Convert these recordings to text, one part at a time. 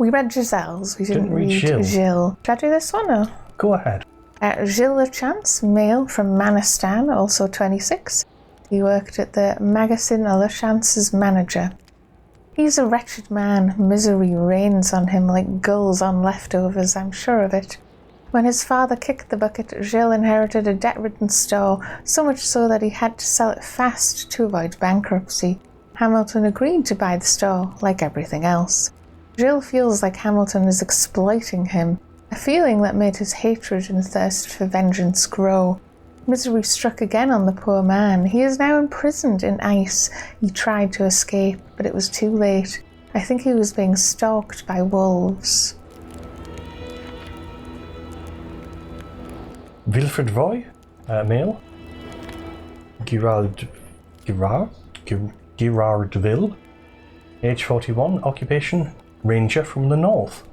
We read Giselle's, we didn't read Gilles. Gilles. Should I do this one or? Go ahead. Gilles Lechance, male from Manistan, also 26. He worked at the Magazine Lechance as manager. He's a wretched man. Misery rains on him like gulls on leftovers, I'm sure of it. When his father kicked the bucket, Gilles inherited a debt-ridden store, so much so that he had to sell it fast to avoid bankruptcy. Hamilton agreed to buy the store, like everything else. Gilles feels like Hamilton is exploiting him, a feeling that made his hatred and thirst for vengeance grow. Misery struck again on the poor man. He is now imprisoned in ice. He tried to escape, but it was too late. I think he was being stalked by wolves. Wilfred Roy, male. Girardville, age 41, occupation, ranger from the north.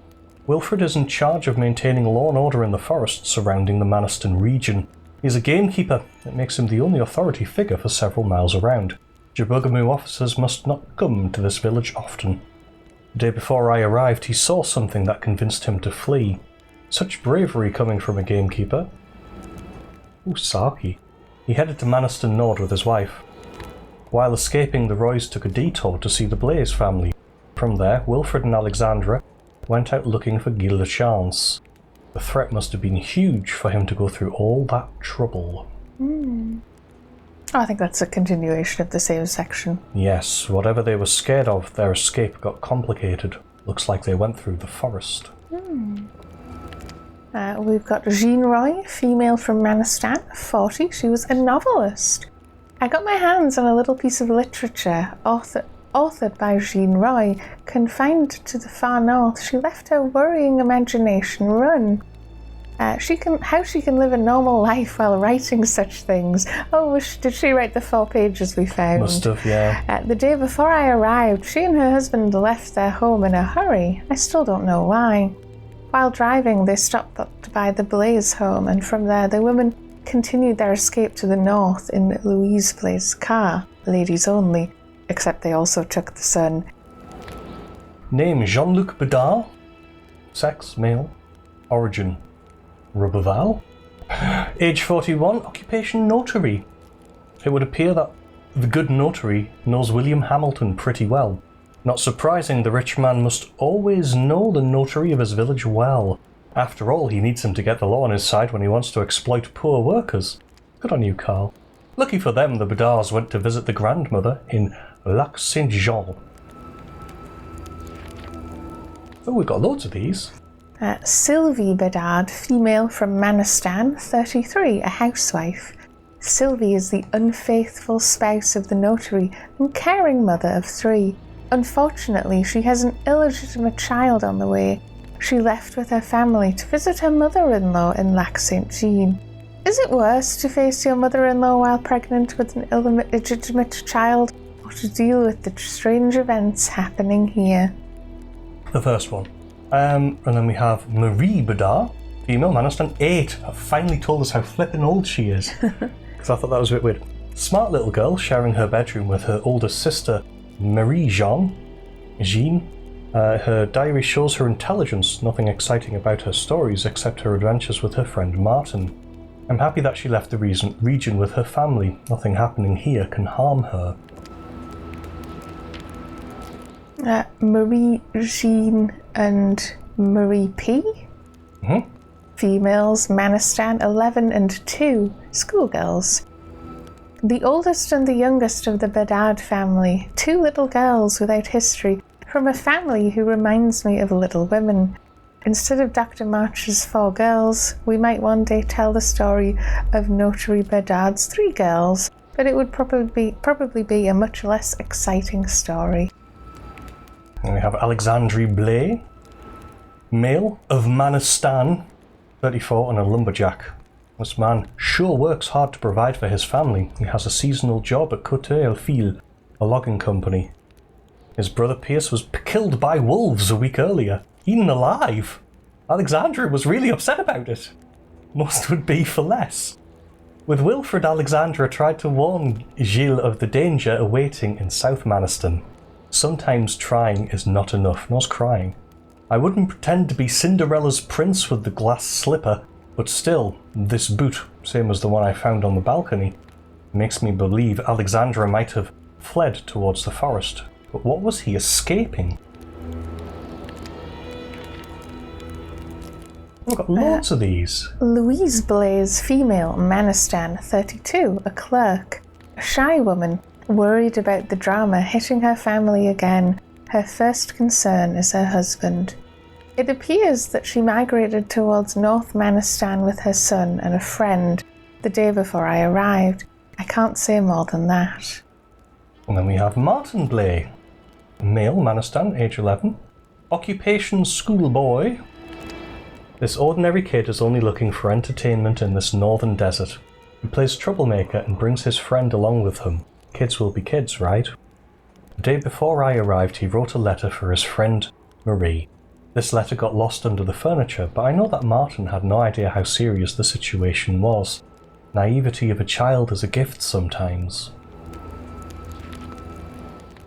Wilfred is in charge of maintaining law and order in the forests surrounding the Maniston region. He is a gamekeeper. It makes him the only authority figure for several miles around. Jabuggamoo officers must not come to this village often. The day before I arrived, he saw something that convinced him to flee. Such bravery coming from a gamekeeper. Ooh, Saki. He headed to Maniston Nord with his wife. While escaping, the Roys took a detour to see the Blaze family. From there, Wilfred and Alexandra went out looking for Gilles Lechance. The threat must have been huge for him to go through all that trouble. Oh, I think that's a continuation of the same section. Yes, whatever they were scared of, their escape got complicated. Looks like they went through the forest. We've got Jean Roy, female from Manistan, 40. She was a novelist. I got my hands on a little piece of literature authored by Jean Roy. Confined to the far north, she left her worrying imagination run. How she can live a normal life while writing such things. Oh, did she write the 4 pages we found? Must have, yeah. The day before I arrived, she and her husband left their home in a hurry. I still don't know why. While driving, they stopped by the Blaze home, and from there the women continued their escape to the north in Louise Blaze's car, ladies only, except they also took the son. Name Jean-Luc Bedard. Sex, male. Origin, Roberval. Age 41, occupation notary. It would appear that the good notary knows William Hamilton pretty well. Not surprising, the rich man must always know the notary of his village well. After all, he needs him to get the law on his side when he wants to exploit poor workers. Good on you, Carl. Lucky for them, the Bedards went to visit the grandmother in Lac Saint-Jean. Oh, we've got loads of these. Sylvie Bedard, female from Manistan, 33, a housewife. Sylvie is the unfaithful spouse of the notary and caring mother of 3. Unfortunately, she has an illegitimate child on the way. She left with her family to visit her mother-in-law in Lac Saint-Jean. Is it worse to face your mother-in-law while pregnant with an illegitimate child, or to deal with the strange events happening here? The first one. And then we have Marie Bedard, female, Maniston, 8. Have finally told us how flippin' old she is. Because I thought that was a bit weird. Smart little girl sharing her bedroom with her older sister, Marie-Jean. Her diary shows her intelligence, nothing exciting about her stories except her adventures with her friend Martin. I'm happy that she left the region with her family. Nothing happening here can harm her. Marie-Jean and Marie P. Females, Manistan, 11 and 2, schoolgirls. The oldest and the youngest of the Bedard family, 2 little girls without history, from a family who reminds me of Little Women. Instead of Dr. March's 4 girls, we might one day tell the story of Notary Bedard's 3 girls, but it would probably be a much less exciting story. And we have Alexandre Blais, male of Manistan, 34 and a lumberjack. This man sure works hard to provide for his family. He has a seasonal job at Côte-et-Fil, a logging company. His brother Pierce was killed by wolves a week earlier, eaten alive. Alexandra was really upset about it. Most would be for less. With Wilfred, Alexandra tried to warn Gilles of the danger awaiting in South Maniston. Sometimes trying is not enough, nor crying. I wouldn't pretend to be Cinderella's prince with the glass slipper, but still, this boot, same as the one I found on the balcony, makes me believe Alexandra might have fled towards the forest. But what was he escaping? We've got loads of these. Louise Blaze, female, Manistan, 32, a clerk. A shy woman, worried about the drama hitting her family again. Her first concern is her husband. It appears that she migrated towards North Manistan with her son and a friend the day before I arrived. I can't say more than that. And then we have Martin Blay, male, Manistan, age 11. Occupation schoolboy. This ordinary kid is only looking for entertainment in this northern desert. He plays troublemaker and brings his friend along with him. Kids will be kids, right? The day before I arrived, he wrote a letter for his friend, Marie. This letter got lost under the furniture, but I know that Martin had no idea how serious the situation was. Naivety of a child is a gift sometimes.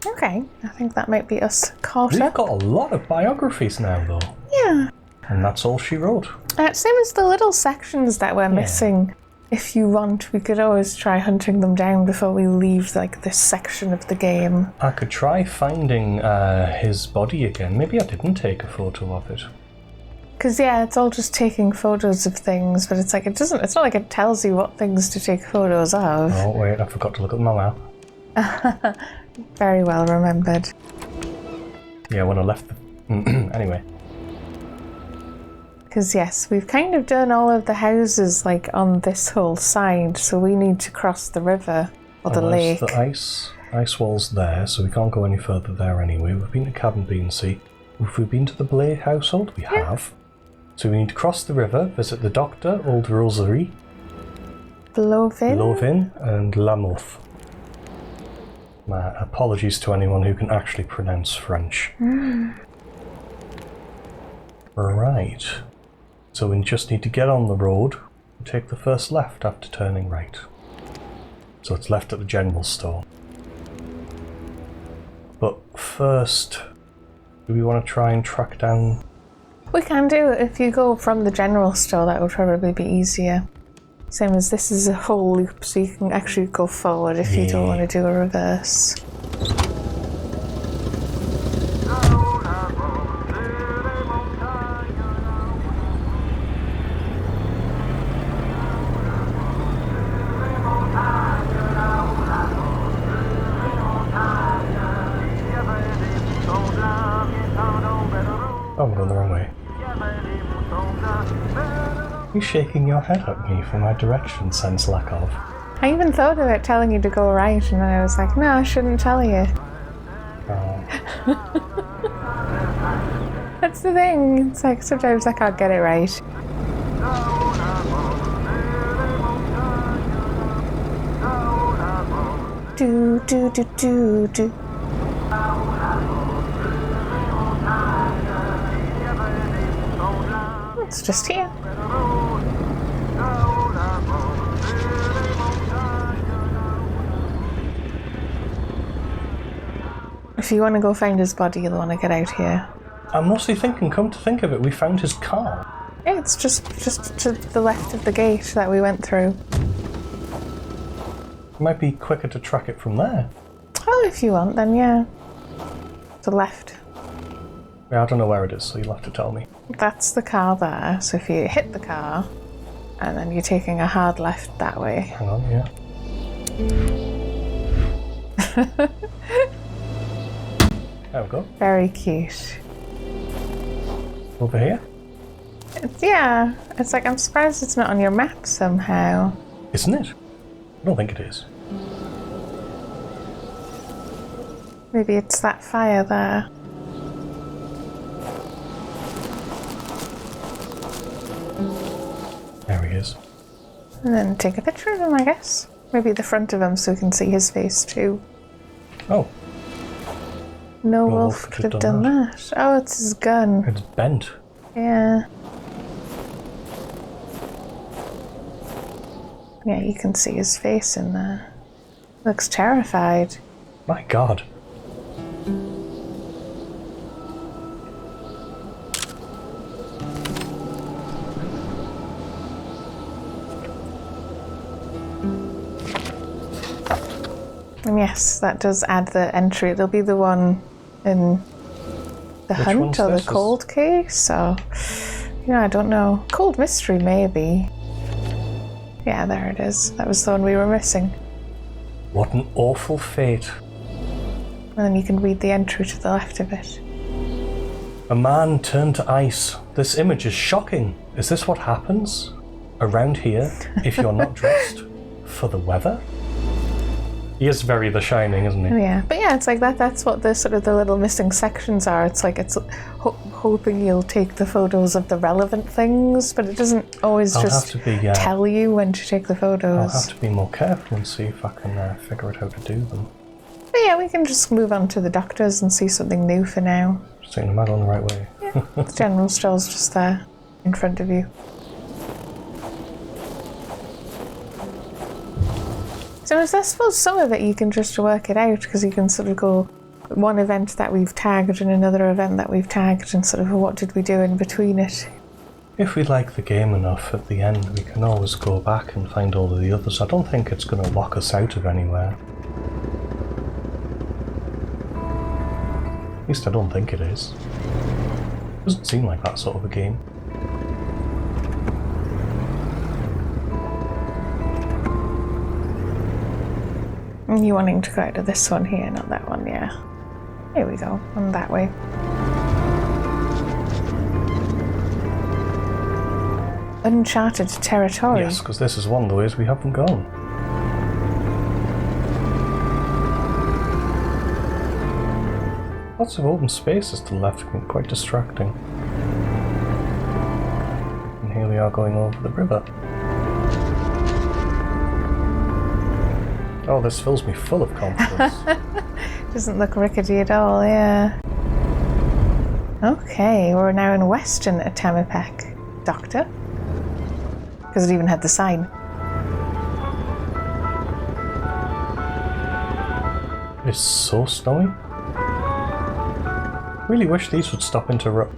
Okay, I think that might be us caught We've up. got a lot of biographies now, though. Yeah. And that's all she wrote. Same as the little sections that we're missing. If you want, we could always try hunting them down before we leave, like, this section of the game. I could try finding his body again. Maybe I didn't take a photo of it. Because, yeah, it's all just taking photos of things, but it's like, it's not like it tells you what things to take photos of. Oh, wait, I forgot to look at my map. Very well remembered. Yeah, when I left the... Anyway. Because, yes, we've kind of done all of the houses, like, on this whole side, so we need to cross the river, or the lake. The ice wall's there, so we can't go any further there anyway. We've been to Cabin B&C. Have we been to the Blay household? We have. So we need to cross the river, visit the doctor, Old Rosary, Lovin, and Lamoth. My apologies to anyone who can actually pronounce French. Right. So we just need to get on the road and take the first left after turning right. So it's left at the general store. But first, do we want to try and track down... We can do it. If you go from the general store, that would probably be easier. Same as this is a whole loop, so you can actually go forward if you don't want to do a reverse. Oh, I'm going the wrong way. You're shaking your head at me for my direction sense lack of. I even thought about telling you to go right, and then I was like, no, I shouldn't tell you. Oh. That's the thing. It's like sometimes I can't get it right. Do do do do do. It's just here. If you want to go find his body, you'll want to get out here. I'm mostly thinking, come to think of it, we found his car. Yeah, it's just to the left of the gate that we went through. It might be quicker to track it from there. Oh, if you want, then yeah. To the left. Yeah, I don't know where it is, so you'll have to tell me. That's the car there, so if you hit the car, and then you're taking a hard left that way. Hang on, yeah. There we go. Very cute. Over here? Yeah, it's like, I'm surprised it's not on your map somehow. Isn't it? I don't think it is. Maybe it's that fire there. There he is. And then take a picture of him, I guess. Maybe the front of him so we can see his face too. Oh. No wolf could have done that. Oh, it's his gun. It's bent. Yeah. Yeah, you can see his face in there. Looks terrified. My God. And yes, that does add the entry. It'll be the one in the Which hunt one's or the this? cold case. So, I don't know. Cold mystery, maybe. Yeah, there it is. That was the one we were missing. What an awful fate. And then you can read the entry to the left of it. A man turned to ice. This image is shocking. Is this what happens around here if you're not dressed for the weather? He is very The Shining, isn't he? Yeah, but yeah, it's like that. That's what the sort of the little missing sections are. It's like it's hoping you'll take the photos of the relevant things, but it doesn't always tell you when to take the photos. I'll have to be more careful and see if I can figure out how to do them. But yeah, we can just move on to the doctors and see something new for now. Just saying, am I going the right way? Yeah, the general store's just there in front of you. So I suppose some of it you can just work it out, because you can sort of go one event that we've tagged and another event that we've tagged and sort of what did we do in between it. If we like the game enough at the end, we can always go back and find all of the others. I don't think it's going to lock us out of anywhere. At least I don't think it is. Doesn't seem like that sort of a game. You wanting to go out of this one here, not that one, yeah. Here we go, on that way. Uncharted territory. Yes, because this is one of the ways we haven't gone. Lots of open spaces to the left, quite distracting. And here we are going over the river. Oh, this fills me full of confidence. Doesn't look rickety at all, yeah. Okay, we're now in Western Atamipek. Doctor? Because it even had the sign. It's so snowy. Really wish these would stop interrupt.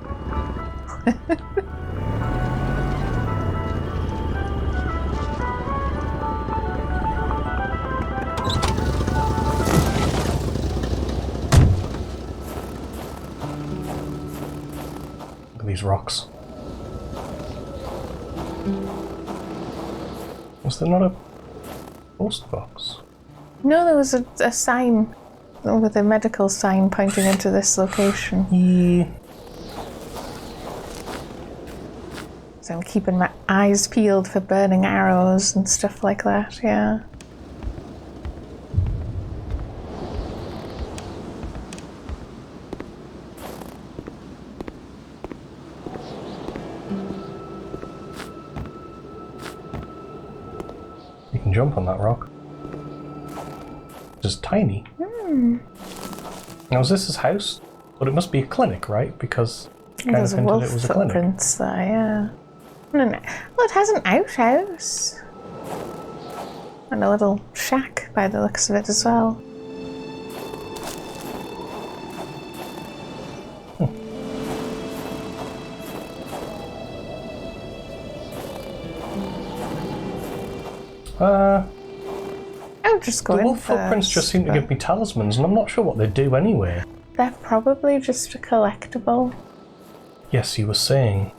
These rocks. Was there not a post box? No, there was a sign with a medical sign pointing into this location. Yeah. So I'm keeping my eyes peeled for burning arrows and stuff like that, yeah. Jump on that rock. Just tiny. Now is this his house? But it must be a clinic, right? Because it kind of hinted it was a clinic. Footprints there, yeah. No. Well, it has an outhouse. And a little shack by the looks of it as well. I'll just go in the wolf footprints just seem to give me talismans, and I'm not sure what they do anyway. They're probably just a collectible. Yes, you were saying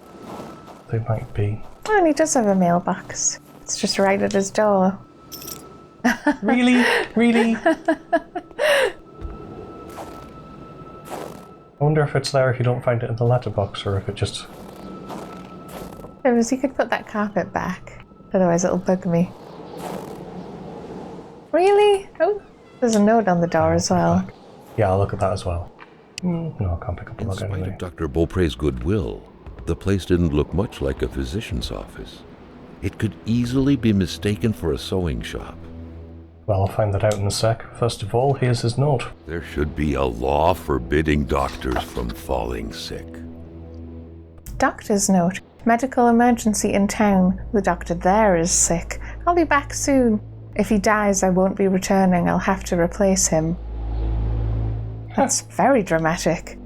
they might be. Oh, and he does have a mailbox. It's just right at his door. Really? Really? I wonder if it's there if you don't find it in the letterbox, or if it just... You could put that carpet back, otherwise it'll bug me. Really? Oh, there's a note on the door as well. Yeah, I'll look at that as well. No, I can't pick up the log anyway. In spite of Dr. Beaupre's goodwill, the place didn't look much like a physician's office. It could easily be mistaken for a sewing shop. Well, I'll find that out in a sec. First of all, here's his note. There should be a law forbidding doctors from falling sick. Doctor's note. Medical emergency in town. The doctor there is sick. I'll be back soon. If he dies, I won't be returning. I'll have to replace him. That's very dramatic.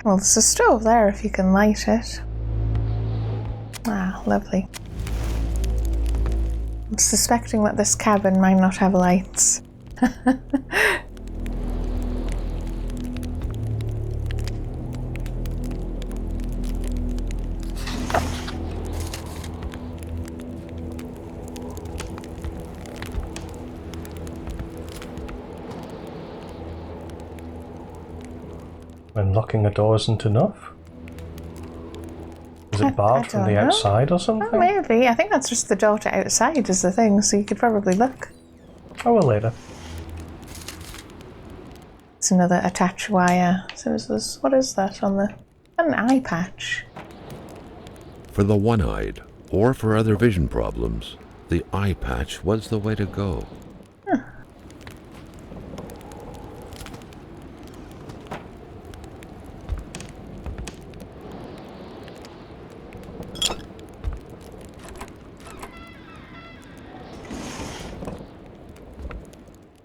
Well, there's a stove there if you can light it. Ah, lovely. I'm suspecting that this cabin might not have lights. And locking a door isn't enough? Is it barred from the outside or something? Oh, maybe. I think that's just the door to outside is the thing, so you could probably look. Oh, well, later. It's another attach wire. So is this, what is that on the... An eye patch. For the one-eyed, or for other vision problems, the eye patch was the way to go. Huh.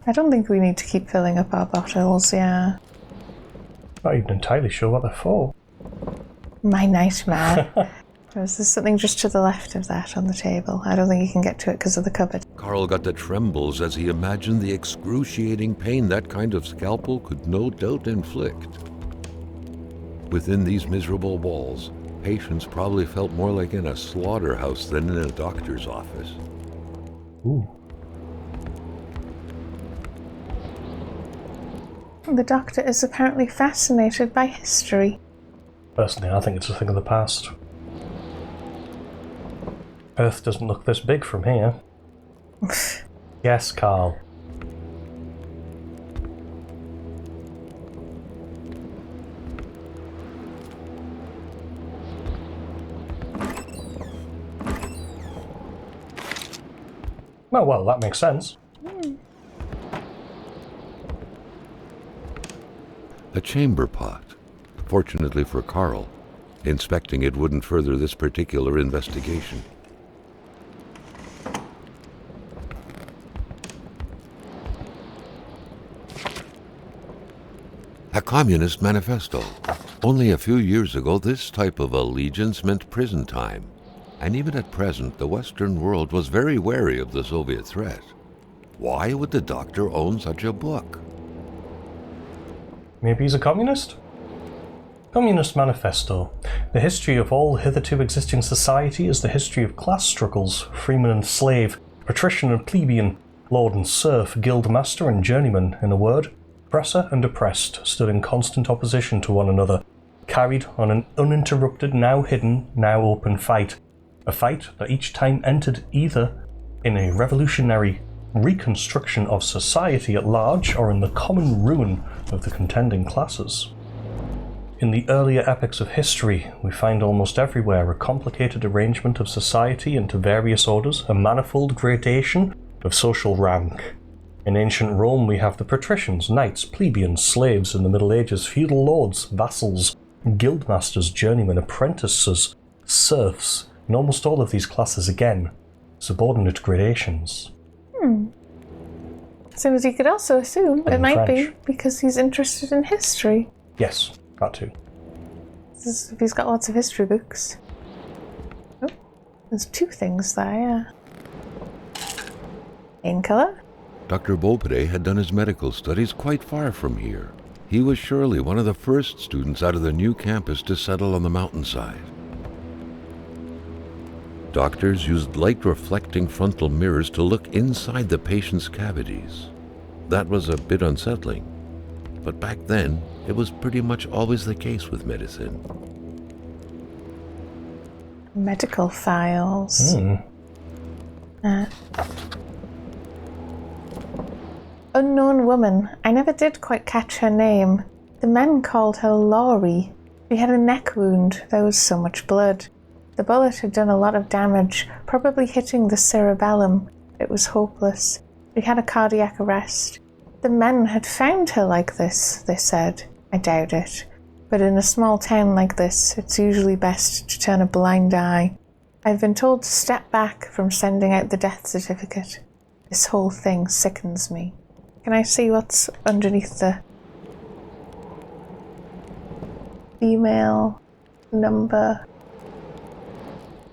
I don't think we need to keep filling up our bottles, yeah. Not even entirely sure what they're for. My nightmare. There's something just to the left of that on the table. I don't think you can get to it because of the cupboard. Carl got the trembles as he imagined the excruciating pain that kind of scalpel could no doubt inflict. Within these miserable walls, patients probably felt more like in a slaughterhouse than in a doctor's office. Ooh. The doctor is apparently fascinated by history. Personally, I think it's a thing of the past. Earth doesn't look this big from here. Yes, Carl. Oh, well, that makes sense. A chamber pot. Fortunately for Carl, inspecting it wouldn't further this particular investigation. A communist manifesto. Only a few years ago, this type of allegiance meant prison time. And even at present, the Western world was very wary of the Soviet threat. Why would the doctor own such a book? Maybe he's a communist? Communist Manifesto. The history of all hitherto existing society is the history of class struggles, freeman and slave, patrician and plebeian, lord and serf, guild master and journeyman. In a word, oppressor and oppressed stood in constant opposition to one another, carried on an uninterrupted, now hidden, now open fight. A fight that each time entered either in a revolutionary reconstruction of society at large or in the common ruin of the contending classes. In the earlier epochs of history, we find almost everywhere a complicated arrangement of society into various orders, a manifold gradation of social rank. In ancient Rome we have the patricians, knights, plebeians, slaves. In the Middle Ages, feudal lords, vassals, guildmasters, journeymen, apprentices, serfs. In almost all of these classes again, subordinate gradations. So as you could also assume, it might be because he's interested in history. Yes, that too. If he's got lots of history books. Oh, there's two things there, yeah. Painkiller? Dr. Beaupre had done his medical studies quite far from here. He was surely one of the first students out of the new campus to settle on the mountainside. Doctors used light-reflecting frontal mirrors to look inside the patient's cavities. That was a bit unsettling, but back then, it was pretty much always the case with medicine. Medical files. Unknown woman. I never did quite catch her name. The men called her Laurie. She had a neck wound. There was so much blood. The bullet had done a lot of damage, probably hitting the cerebellum. It was hopeless. She had a cardiac arrest. The men had found her like this, they said. I doubt it. But in a small town like this, it's usually best to turn a blind eye. I've been told to step back from sending out the death certificate. This whole thing sickens me. Can I see what's underneath the... female number.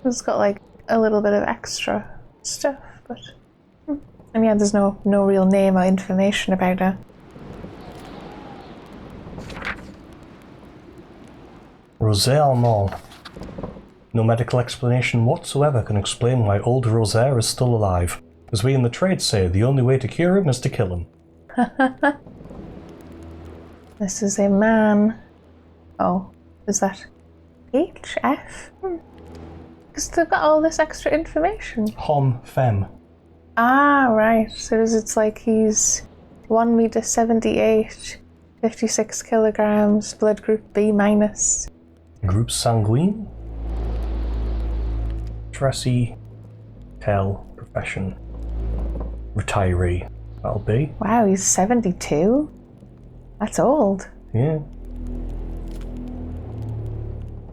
It's got like a little bit of extra stuff, but and yeah, there's no real name or information about her. Rosé Almond. No medical explanation whatsoever can explain why old Rosé is still alive. As we in the trade say, the only way to cure him is to kill him. This is a man. Oh, is that HF? Because they've got all this extra information. Homme femme. Ah, right. So it's like he's 1 meter 78, 56 kilograms, blood group B minus. Group sanguine. Dressy. Tell. Profession. Retiree. That'll be. Wow, he's 72? That's old. Yeah.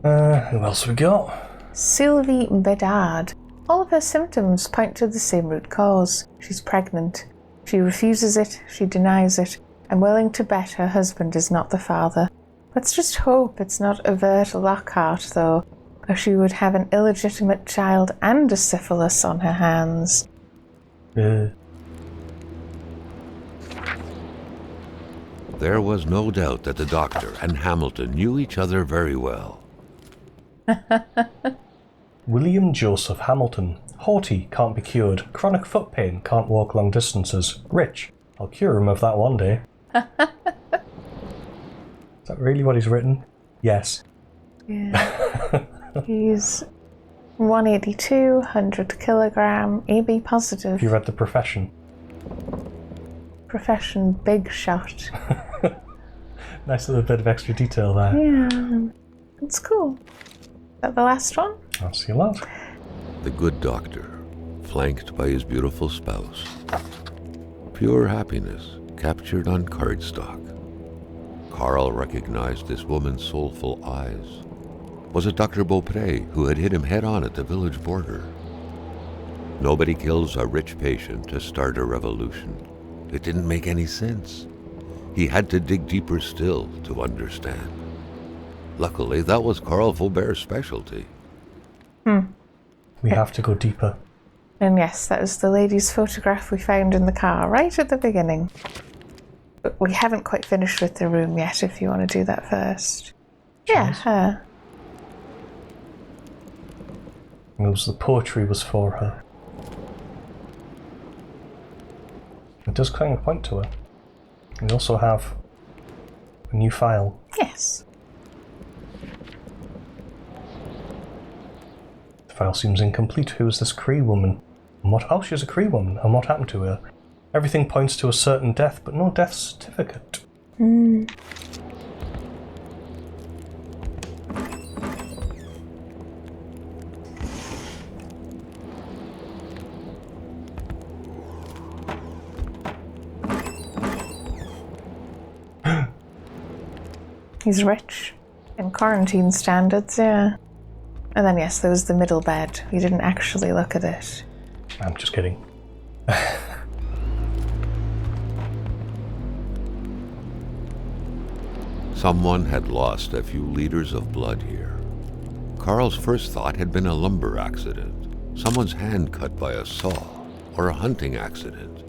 Who else we got? Sylvie Bedard. All of her symptoms point to the same root cause. She's pregnant. She refuses it, she denies it. I'm willing to bet her husband is not the father. Let's just hope it's not Avert Lockhart, though, or she would have an illegitimate child and a syphilis on her hands. There was no doubt that the doctor and Hamilton knew each other very well. William Joseph Hamilton. Haughty, can't be cured. Chronic foot pain, can't walk long distances. Rich, I'll cure him of that one day. Is that really what he's written? Yes. Yeah. He's 182, 100 kilogram, AB positive. Have you read The Profession? Profession big shot. Nice little bit of extra detail there. Yeah, it's cool. Is that the last one? I'll see you later. The good doctor, flanked by his beautiful spouse. Pure happiness, captured on cardstock. Carl recognized this woman's soulful eyes. Was it Dr. Beaupré who had hit him head-on at the village border? Nobody kills a rich patient to start a revolution. It didn't make any sense. He had to dig deeper still to understand. Luckily, that was Carl Faubert's specialty. We have to go deeper. And yes, that was the lady's photograph we found in the car right at the beginning. But we haven't quite finished with the room yet, if you want to do that first. Yeah, her. The poetry was for her. It does kind of point to her. We also have a new file. Yes. The file seems incomplete. Who is this Cree woman? And what? Oh, she's a Cree woman. And what happened to her? Everything points to a certain death, but no death certificate. He's rich. In quarantine standards, yeah. And then yes, there was the middle bed. We didn't actually look at it. I'm just kidding. Someone had lost a few liters of blood here. Carl's first thought had been a lumber accident, someone's hand cut by a saw, or a hunting accident.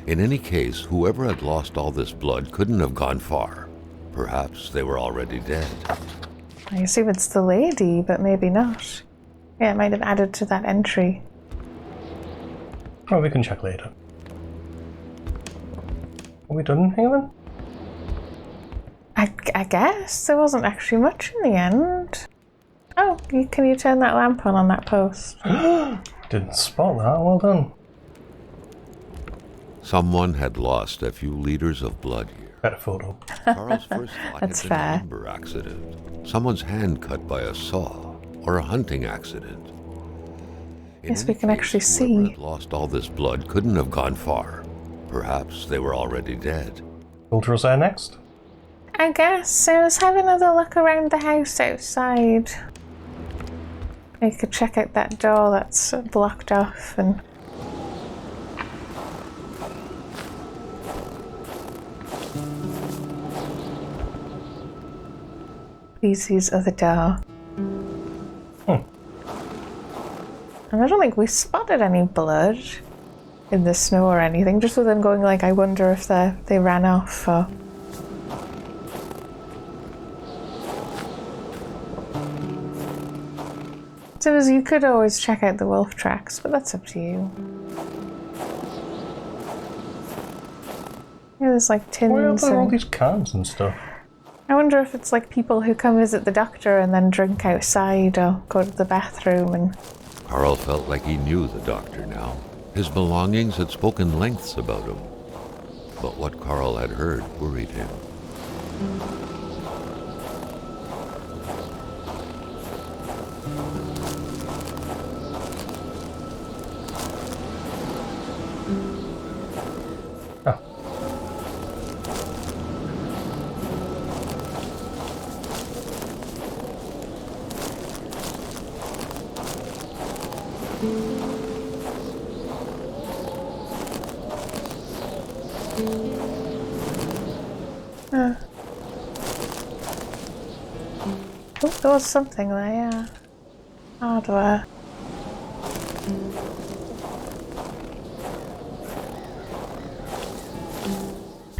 In any case, whoever had lost all this blood couldn't have gone far. Perhaps they were already dead. I assume it's the lady, but maybe not. Yeah, it might have added to that entry. Oh, we can check later. Are we done, Helen? I guess. There wasn't actually much in the end. Oh, can you turn that lamp on that post? Didn't spot that. Well done. Someone had lost a few liters of blood here. Better photo. Carl's first thought That's had been fair. a lumber accident, someone's hand cut by a saw, or a hunting accident. In Yes, any we can case, actually whoever see. had lost all this blood couldn't have gone far. Perhaps they were already dead. Old Rosé next. I guess. Let's have another look around the house outside. We could check out that door that's blocked off and... Easy's other door. And I don't think we spotted any blood in the snow or anything, just with them going like, I wonder if they ran off or... So you could always check out the wolf tracks, but that's up to you. Yeah, there's like tins. Why are there all these cans and stuff? I wonder if it's like people who come visit the doctor and then drink outside or go to the bathroom and... Carl felt like he knew the doctor now. His belongings had spoken lengths about him. But what Carl had heard worried him. Oh, there was something there, yeah. Hardware.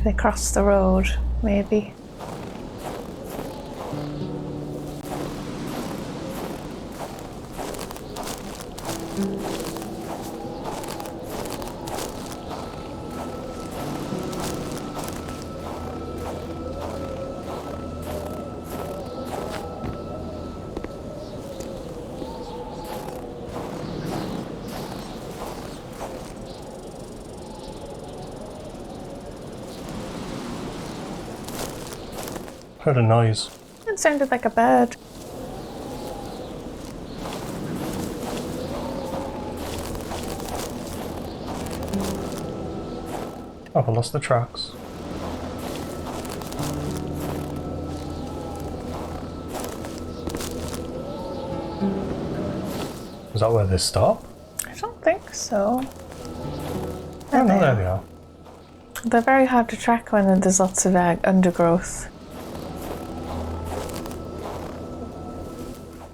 They crossed the road, maybe. Heard a noise. It sounded like a bird. Oh, I lost the tracks. Is that where they stop? I don't think so. Oh, no, there they are. They're very hard to track when there's lots of undergrowth.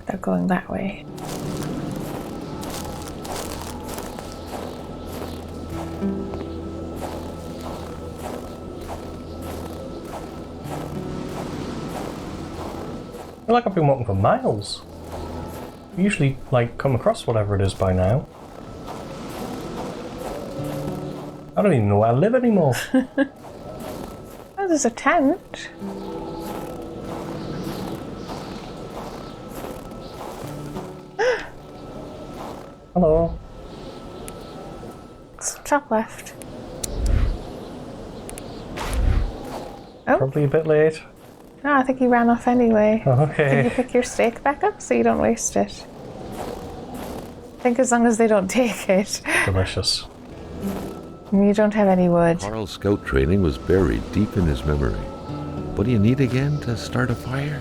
They're going that way. I feel like I've been walking for miles. I usually, like, come across whatever it is by now. I don't even know where I live anymore. Oh, there's a tent. Hello. It's top left. Oh. Probably a bit late. No, I think he ran off anyway. Okay. Can you pick your steak back up so you don't waste it? I think as long as they don't take it. Delicious. You don't have any wood. Carl's scout training was buried deep in his memory. What do you need again to start a fire?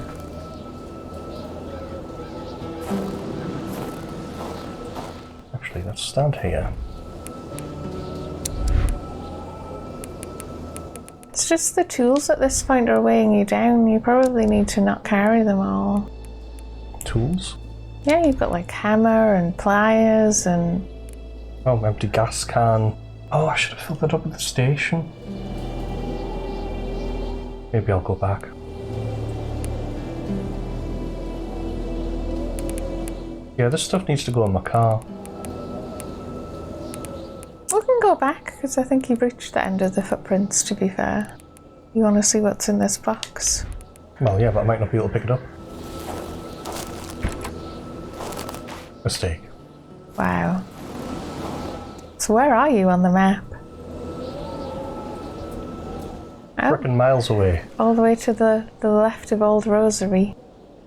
Actually, let's stand here. It's just the tools at this point are weighing you down. You probably need to not carry them all. Tools? Yeah, you've got like hammer and pliers and... Oh, empty gas can. Oh, I should have filled that up at the station. Maybe I'll go back. Yeah, this stuff needs to go in my car. We can go back, because I think you've reached the end of the footprints, to be fair. You want to see what's in this box? Well, yeah, but I might not be able to pick it up. Mistake. Wow. So where are you on the map? Oh, Frickin' miles away. all the way to the left of Old Rosary.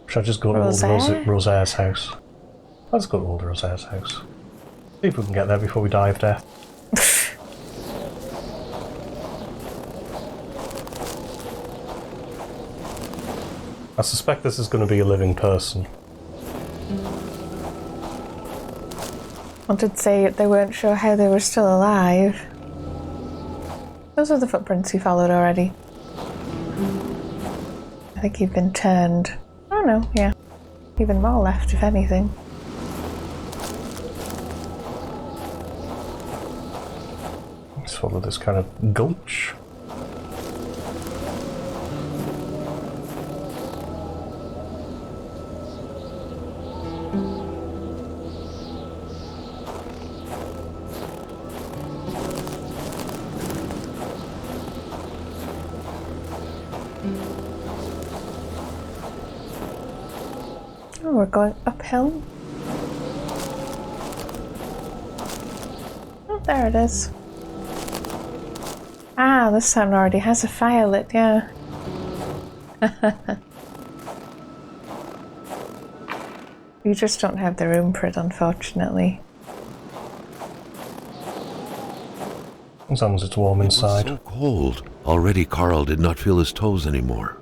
Should I just go to old Rosaire's house? Let's go to old Rosaire's house. See if we can get there before we die of death. I suspect this is going to be a living person. I did say they weren't sure how they were still alive. Those are the footprints you followed already. I think you've been turned. Oh no, yeah. Even more left, if anything. Let's follow this kind of gulch. Oh, we're going uphill. Oh, there it is. Ah, this one already has a fire lit, yeah. You just don't have the room for it, unfortunately. As long as it's warm inside. It was so cold. Already Carl did not feel his toes anymore.